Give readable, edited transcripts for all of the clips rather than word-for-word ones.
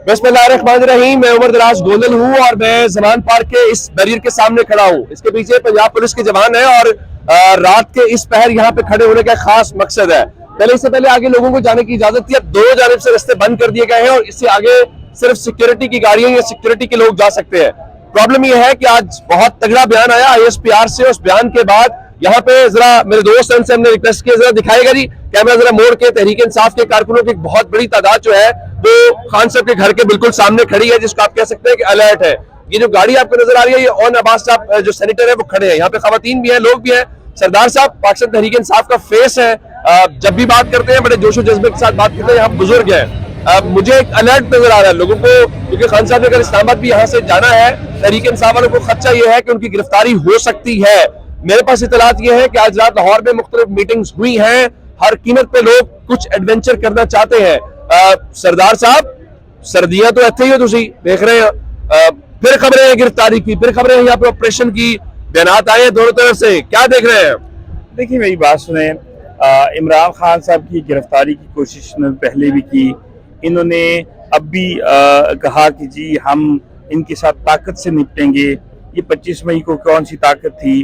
बिस्मिल्लाहिर्रहमानिर्रहीम। मैं उमर दराज गोंदल हूँ और मैं जमान पार्क के इस बैरियर के सामने खड़ा हूँ। इसके पीछे पंजाब पुलिस के जवान है और रात के इस पहर यहाँ पे खड़े होने का खास मकसद है। इससे पहले आगे लोगों को जाने की इजाजत थी, अब दोनों जानिब से रास्ते बंद कर दिए गए हैं और इससे आगे सिर्फ सिक्योरिटी की गाड़ियां या सिक्योरिटी के लोग जा सकते हैं। प्रॉब्लम यह है कि आज बहुत तगड़ा बयान आया ISPR से। उस बयान के बाद यहाँ पे जरा मेरे दोस्त से हमने रिक्वेस्ट किया, जरा दिखाएगा जी कैमरा जरा मोड़ के। तहरीक इंसाफ के कारकुनों की एक बहुत बड़ी तादाद जो है वो खान साहब के घर के बिल्कुल सामने खड़ी है, जिसको आप कह सकते हैं कि अलर्ट है। ये जो गाड़ी आपको नजर आ रही है, ये ऑन अब्बास साहब जो सेनेटर है वो खड़े हैं। यहाँ पे खवातीन भी हैं, लोग भी हैं। सरदार साहब पाकिस्तान तहरीक इंसाफ का फेस है, जब भी बात करते हैं बड़े जोशो जज्बे के साथ बात करते हैं। यहाँ बुजुर्ग है, मुझे एक अलर्ट नजर आ रहा है लोगों को, क्योंकि खान साहब ने अगर इस्लामाबाद भी यहाँ से जाना है, तहरीक इंसाफ वालों को खदशा ये है कि उनकी गिरफ्तारी हो सकती है। मेरे पास इतलात ये है कि आज रात लाहौर में मुख्तलिफ मीटिंग्स हुई हैं, हर कीमत पे लोग कुछ एडवेंचर करना चाहते हैं। सरदार साहब, सर्दियां तो इत्थे ही हो, तुसी देख रहे हैं, फिर खबरें हैं गिरफ्तारी की, फिर खबरें हैं यहाँ पे ऑपरेशन की, बयानात आए हैं दोनों तरफ से, क्या देख रहे हैं? देखिए मेरी बात सुने, इमरान खान साहब की गिरफ्तारी की कोशिश ने पहले भी की। इन्होंने अब भी कहा कि जी हम इनके साथ ताकत से निपटेंगे। ये 25 मई को कौन सी ताकत थी,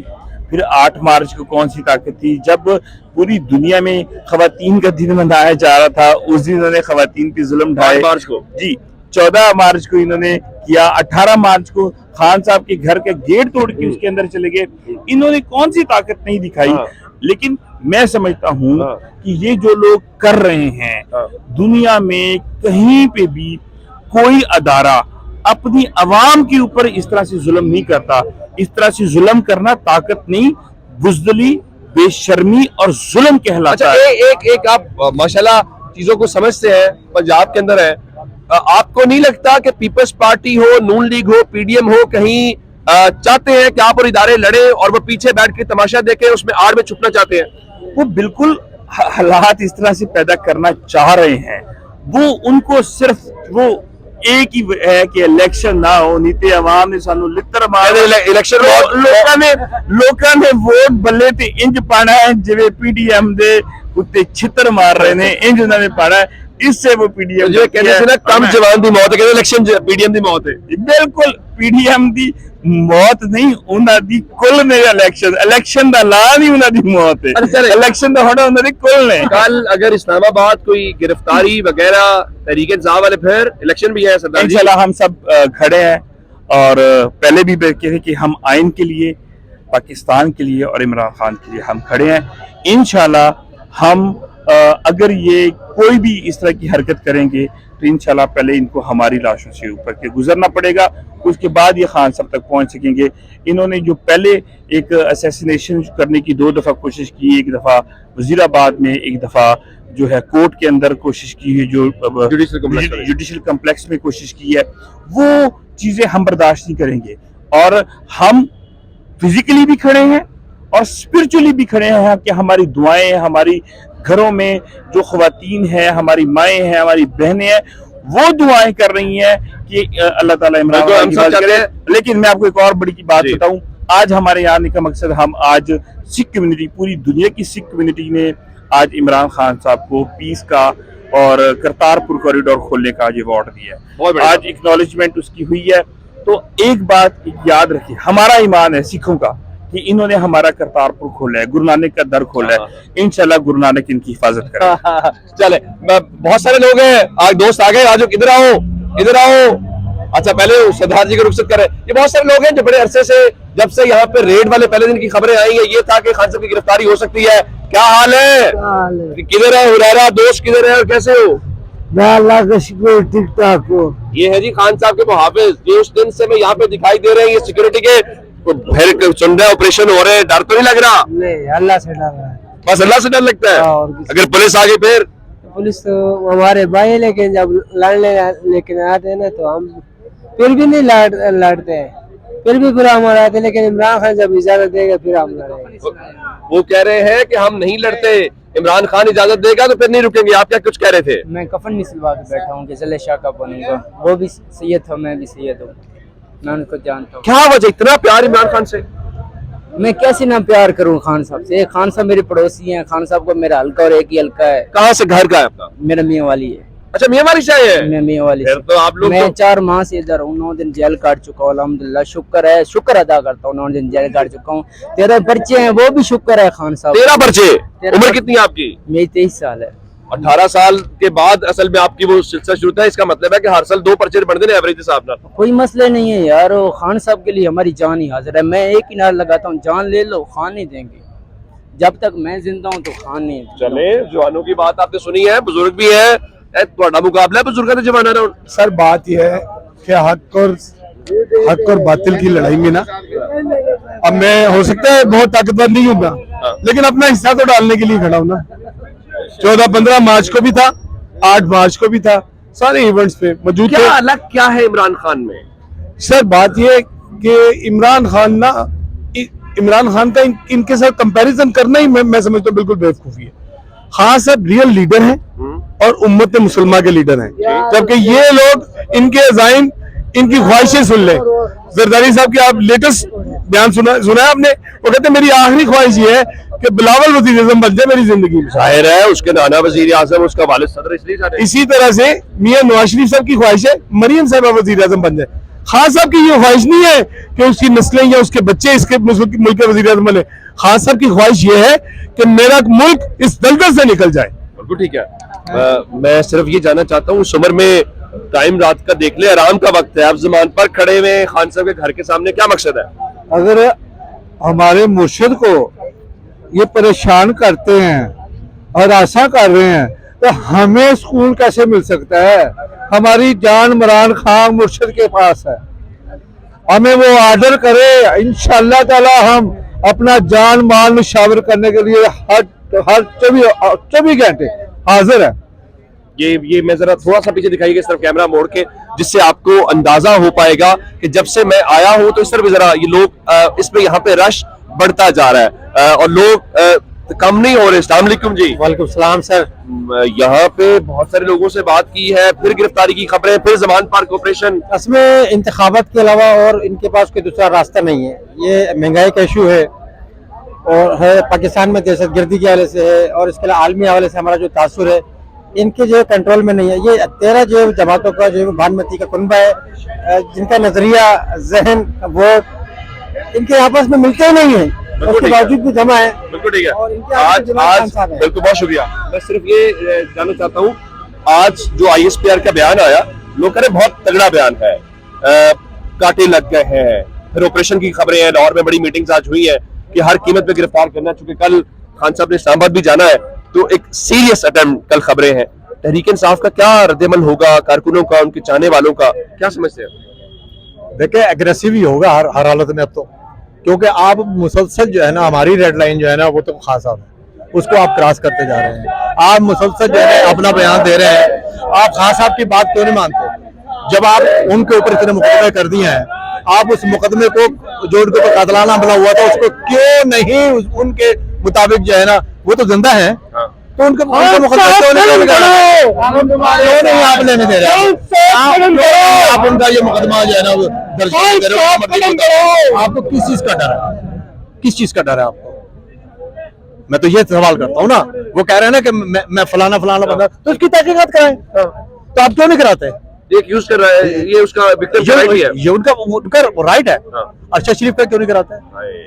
फिर 8 मार्च को कौन सी ताकत थी, जब पूरी दुनिया में खवातीन का दिन मनाया जा रहा था उस दिन इन्होंने खवातीन पे जुल्म ढाए। 8 मार्च को जी, 14 मार्च को इन्होंने किया, 18 मार्च को खान साहब के घर का गेट तोड़ के उसके अंदर चले गए। इन्होंने कौन सी ताकत नहीं दिखाई। लेकिन मैं समझता हूँ कि ये जो लोग कर रहे हैं, दुनिया में कहीं पे भी कोई अदारा अपनी आवाम के ऊपर इस तरह से जुल्म नहीं करता। इस तरह से जुल्म करना ताकत नहीं, बुज़दिली, बेशर्मी और जुल्म कहलाता है। एक आप माशाल्लाह चीजों को समझते हैं, पंजाब के अंदर है। आपको नहीं लगता कि पीपल्स पार्टी हो, नून लीग हो, PDM हो, कहीं चाहते हैं कि आप और इदारे लड़े और वो पीछे बैठ के तमाशा देखें, उसमें आड़ में छुपना चाहते हैं? वो बिल्कुल हालात इस तरह से पैदा करना चाह रहे हैं। वो उनको सिर्फ वो एक ही है कि इलेक्शन ना हो, नीते अवाम ने सानू लित्र मार इलेक्शन लोकां ने वोट बल्ले ते इंज पाना है जिवें PDM दे उत्ते छितर मार रहे ने, इंज उन्होंने पाना है। इससे वो PDM जो कहते हैं ना कम जवान दी मौत है, कहते इलेक्शन PDM दी मौत है। बिल्कुल PDM दी मौत नहीं, उन्हां दी कुल ने इलेक्शन दा ऐलान ही उन्हां दी मौत है। इलेक्शन दा होना उन्हां दी कुल ने। कल अगर इस्लामाबाद कोई गिरफ्तारी वगैरह तहरीक इंसाफ वाले, फिर इलेक्शन भी है सरदार जी। इंशाल्लाह हम सब खड़े हैं और पहले भी कहे कि हम आइन के लिए, पाकिस्तान के लिए और इमरान खान के लिए हम खड़े हैं। इंशाल्लाह हम अगर ये कोई भी इस तरह की हरकत करेंगे तो इंशाल्लाह पहले इनको हमारी लाशों से ऊपर के गुजरना पड़ेगा, उसके बाद ये खान साहब तक पहुंच सकेंगे। इन्होंने जो पहले एक असैसिनेशन करने की 2 दफा कोशिश की, एक दफा वजीराबाद में, एक दफा जो है कोर्ट के अंदर कोशिश की है, जो जुडिशल कम्प्लेक्स में कोशिश की है, वो चीजें हम बर्दाश्त नहीं करेंगे। और हम फिजिकली भी खड़े हैं और स्पिरिचुअली भी खड़े हैं कि हमारी दुआएं, हमारी घरों में जो ख्वातीन हैं, हमारी माएँ हैं, हमारी बहनें हैं, वो दुआएं कर रही हैं कि अल्लाह ताला इमरान खान की मदद करे। लेकिन मैं आपको एक और बड़ी की बात बताऊं, आज हमारे यहाँ आने का मकसद, हम आज सिख कम्युनिटी, पूरी दुनिया की सिख कम्युनिटी ने आज इमरान खान साहब को पीस का और करतारपुर कॉरिडोर खोलने का ये अवार्ड दिया है। आज एक्नॉलेजमेंट उसकी हुई है। तो एक बात याद रखिए, हमारा ईमान है सिखों का कि इन्होंने हमारा करतारपुर खोला है, गुरु नानक का दर खोला है। इंशाल्लाह गुरु नानक इनकी हिफाजत करे। चले, बहुत सारे लोग हैं, आज दोस्त आ गए, आज इधर आओ, इधर आओ। अच्छा, पहले सरदार जी को रुखसत करें। ये बहुत सारे लोग हैं जो बड़े अरसे से, जब से यहाँ पे रेड वाले पहले दिन की खबरें आई है, ये था कि खान साहब की गिरफ्तारी हो सकती है। क्या हाल है? किधर है हुरैरा दोस्त, किधर है और कैसे हो? मैं अल्लाह का शुक्र ठीक ठाक हो। ये है जी खान साहब के मुहाफिज, जो उस दिन से मैं यहाँ पे दिखाई दे रहे हैं, ये सिक्योरिटी के फिर सुन रहे ऑपरेशन हो रहे हैं, डर तो नहीं लग रहा? नहीं, अल्लाह से डर रहा है। बस अल्लाह से डर लगता है। अगर पुलिस आ गई फिर? पुलिस तो हमारे भाई है, लेकिन जब लड़ने लेकिन आते हैं ना तो हम फिर भी नहीं लड़ते हैं, फिर भी बुरा हमारा आते हैं। लेकिन इमरान खान जब इजाजत देगा फिर हम लड़ेंगे। वो कह रहे हैं कि हम नहीं लड़ते, इमरान खान इजाजत देगा तो फिर नहीं रुकेंगे। आप क्या कुछ कह रहे थे? मैं कफन नहीं सिलवा के बैठा हूँ कि जले शाह का बनूंगा। वो भी सैयद था, मैं भी सैयद हूँ, मैं उनको जानता हूँ। क्या वजह इतना प्यार इमरान खान से? मैं कैसे ना प्यार करूँ खान साहब से। खान साहब मेरे पड़ोसी हैं, खान साहब को मेरा हल्का और एक ही हल्का है। कहाँ से घर का है आपका? मेरा मियाँ वाली है। अच्छा मियां वाली से आए हैं? मैं मियाँ वाली फिर से। तो आप लोग मैं तो 4 माह से इधर हूँ, 9 दिन जेल काट चुका हूँ अल्हम्दुलिल्लाह। शुक्र है, शुक्र अदा करता हूँ, 9 दिन जेल काट चुका हूँ। 13 पर्चे हैं, वो भी शुक्र है खान साहब। 13 पर्चे। 13 उम्र कितनी है आपकी? मेरी 23 साल है। 18 साल के बाद असल में आपकी वो सिलसिला शुरू था। इसका मतलब है कि हर साल 2 पर्चे बढ़ते हैं एवरेज हिसाब नाल। कोई मसले नहीं है यार, वो खान साहब के लिए हमारी जान ही हाजिर है। मैं एक ही नारा लगाता हूँ, जान ले लो, खान नहीं देंगे। जब तक मैं जिंदा हूँ तो खान नहीं। चले, जवानों की बात आपने सुनी है, बुजुर्ग भी है, थोड़ा मुकाबला है बुजुर्गों के जमाना ना। सर बात यह है कि हक और बातिल की लड़ाई में ना, अब मैं हो सकता है बहुत ताकतवर नहीं हूँ, लेकिन अपना हिस्सा तो डालने के लिए खड़ा हूँ ना। 14-15 मार्च को भी था, 8 मार्च को भी था, सारे इवेंट्स पे मौजूद थे। क्या अलग क्या है इमरान खान में? सर बात यह है कि इमरान खान का इनके साथ कंपैरिजन करना ही मैं समझता हूँ बिल्कुल बेवकूफी है। हाँ सर रियल लीडर हैं और उम्मत मुसलमान के लीडर हैं, जबकि ये लोग इनके अज़ाइम, इनकी ख्वाहिशें सुन ले। जरदारी साहब की आप लेटेस्ट बयान सुना है आपने? वो कहते मेरी आखिरी ख्वाहिश ये है कि बिलावल वज़ीर आज़म बन जाए मेरी जिंदगी में। जाहिर है उसके नाना वजीर आजम, उसका वालिद सदर, इसलिए चाहते हैं। इसी तरह से मियां नवाज शरीफ साहब की ख्वाहिश है मरियम साहबा वज़ीर आज़म बन जाए। खान साहब की ये ख्वाहिश नहीं है कि उसकी नस्लें या उसके बच्चे इसके मुल्क के वज़ीर आज़म बने। खान साहब की ख्वाहिश ये है कि मेरा मुल्क इस दलदल से निकल जाए। बिल्कुल ठीक है। मैं सिर्फ ये जानना चाहता हूँ, उस उम्र में टाइम रात का देख ले, आराम का वक्त है, आप जमान पर खड़े हुए खान साहब के घर के सामने, क्या मकसद है? अगर हमारे मुर्शिद को ये परेशान करते हैं और आशा कर रहे हैं तो हमें सुकून कैसे मिल सकता है? हमारी जान इमरान खान मुर्शिद के पास है, हमें वो ऑर्डर करे, इंशाअल्लाह ताला हम अपना जान माल निशावर करने के लिए हर 24 घंटे हाजिर है। ये मैं जरा थोड़ा सा पीछे दिखाइएगा इस तरफ कैमरा मोड़ के, जिससे आपको अंदाजा हो पाएगा कि जब से मैं आया हूं तो इस तरफ जरा ये लोग इसमें यहाँ पे रश बढ़ता जा रहा है और लोग कम नहीं हो रहे। अस्सलाम वालेकुम जी। वालेकुम सलाम सर। यहाँ पे बहुत सारे लोगों से बात की है, फिर गिरफ्तारी की खबरें, फिर जमान पार्क ऑपरेशन। इसमें इंतखाबात के अलावा और इनके पास कोई दूसरा रास्ता नहीं है। ये महंगाई का इशू है और है पाकिस्तान में दहशतगर्दी के हवाले से है और इसके अलावा आलमी हवाले से हमारा जो तासुर है इनके जो कंट्रोल में नहीं है। ये 13 जो जमातों का जो भानमती का कुनबा है, जिनका नजरिया, जहन, वोट इनके आपस में मिलते ही नहीं है, उसके बावजूद भी जमा है। बिल्कुल ठीक और है। इनके आज बिल्कुल बहुत शुक्रिया। मैं सिर्फ ये जानना चाहता हूँ, आज जो ISPR का बयान आया, लोग कह रहे बहुत तगड़ा बयान है, कांटे लग गए हैं, फिर ऑपरेशन की खबरें हैं, लाहौर में बड़ी मीटिंग्स आज हुई है कि हर कीमत पे गिरफ्तार करना, चूंकि कल खान साहब ने इस्लामाबाद भी जाना है, तो एक सीरियस अटेम्प्ट कल खबरें हैं। तहरीक इंसाफ का क्या रद्दमल होगा, कारकुनों का, उनके चाहने वालों का, क्या समझते हैं? देखिए एग्रेसिव ही होगा हर हालत में अब तो, क्योंकि आप मुसलसल जो है ना, हमारी रेड लाइन जो है ना वो तो खान साहब है, उसको आप क्रॉस करते जा रहे हैं। आप मुसलसल जो है अपना बयान दे रहे हैं, आप खान साहब की बात क्यों नहीं मानते? जब आप उनके ऊपर इतने मुकदमे कर दिए हैं, आप उस मुकदमे को जो उनके ऊपर कातलाना हमला हुआ था उसको क्यों नहीं उनके मुताबिक जो है ना, वो तो जिंदा है, तो उनके मुकदमे क्यों नहीं आप लेने दे रहे? आप उनका ये मुकदमा जो है ना दर्ज दे रहे हो, आपको किस चीज का डर है? किस चीज का डर है आपको? मैं तो ये सवाल करता हूँ ना। वो कह रहे हैं ना कि मैं फलाना बंदा, तो उसकी तहकीकात कराएं, तो आप क्यों नहीं कराते? एक यूज कर रहा है, ये उसका विक्टिम राइट भी है, ये उनका राइट है। अरशद शरीफ का क्यों नहीं कराता है?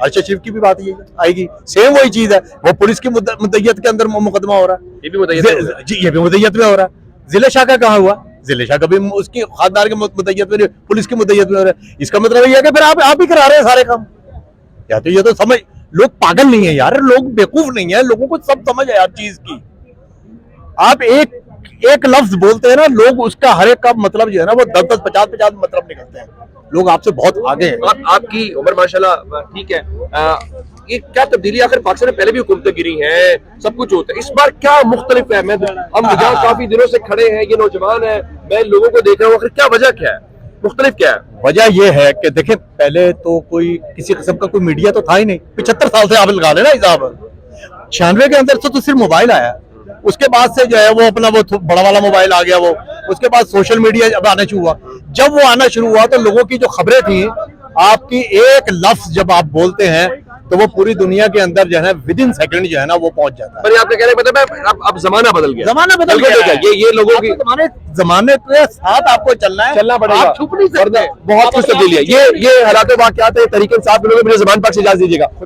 अरशद शरीफ की भी बात ये आएगी, सेम वही चीज है। वो पुलिस की मुद्दत के अंदर मुकदमा हो रहा है, ये भी मुद्दत जी, ये भी मुद्दत में हो रहा है। जिले शाह का कहाँ हुआ? जिले शाह का भी उसकी खानदार के मुद्दत में, पुलिस की मुद्दत में हो रहा है। इसका मतलब ये है कि फिर आप ही करा रहे हैं सारे काम। या तो ये तो समझ, लोग पागल नहीं है यार, लोग बेवकूफ नहीं है, लोगों को सब समझ है हर चीज की। आप एक लफ्ज बोलते हैं ना, लोग उसका हर एक का मतलब जो है ना वो 10-10, 50-50 मतलब निकलते हैं। लोग आपसे बहुत आगे हैं। और आपकी उम्र माशाल्लाह ठीक है। ये क्या तब्दीली, आखिर पाकिस्तान में पहले भी हुकूमतें गिरी हैं, सब कुछ होता है, इस बार क्या मुख्तलिफ है? हम यहाँ काफी दिनों से खड़े हैं, ये नौजवान है, मैं लोगों को देख रहा हूँ, आखिर क्या वजह क्या है, मुख्तलिफ क्या है? वजह यह है कि देखिए पहले तो कोई किसी किस्म का कोई मीडिया तो था ही नहीं। 75 साल से आप लगा लेना हिसाब, 96 के अंदर से तो सिर्फ मोबाइल आया, उसके बाद से जो है वो अपना वो बड़ा वाला मोबाइल आ गया, वो उसके बाद सोशल मीडिया अब आना शुरू हुआ। जब वो आना शुरू हुआ तो लोगों की जो खबरें थी, आपकी एक लफ्ज जब आप बोलते हैं तो वो पूरी दुनिया के अंदर जो है विद इन सेकंड जो है ना वो पहुंच जाता है। पर ये आपने कहने का मतलब है अब जमाना बदल गया, जमाना बदल बिल्कुल गया है। ये लोगों की जमाने के साथ आपको चलना पड़ेगा, आप छुप नहीं सकते। बहुत कुछ तब्दीली है। ये हालात वाकयात है, तरीके इंसाफ के लोग मुझे ज़बान पाक से इजाज़त दीजिएगा।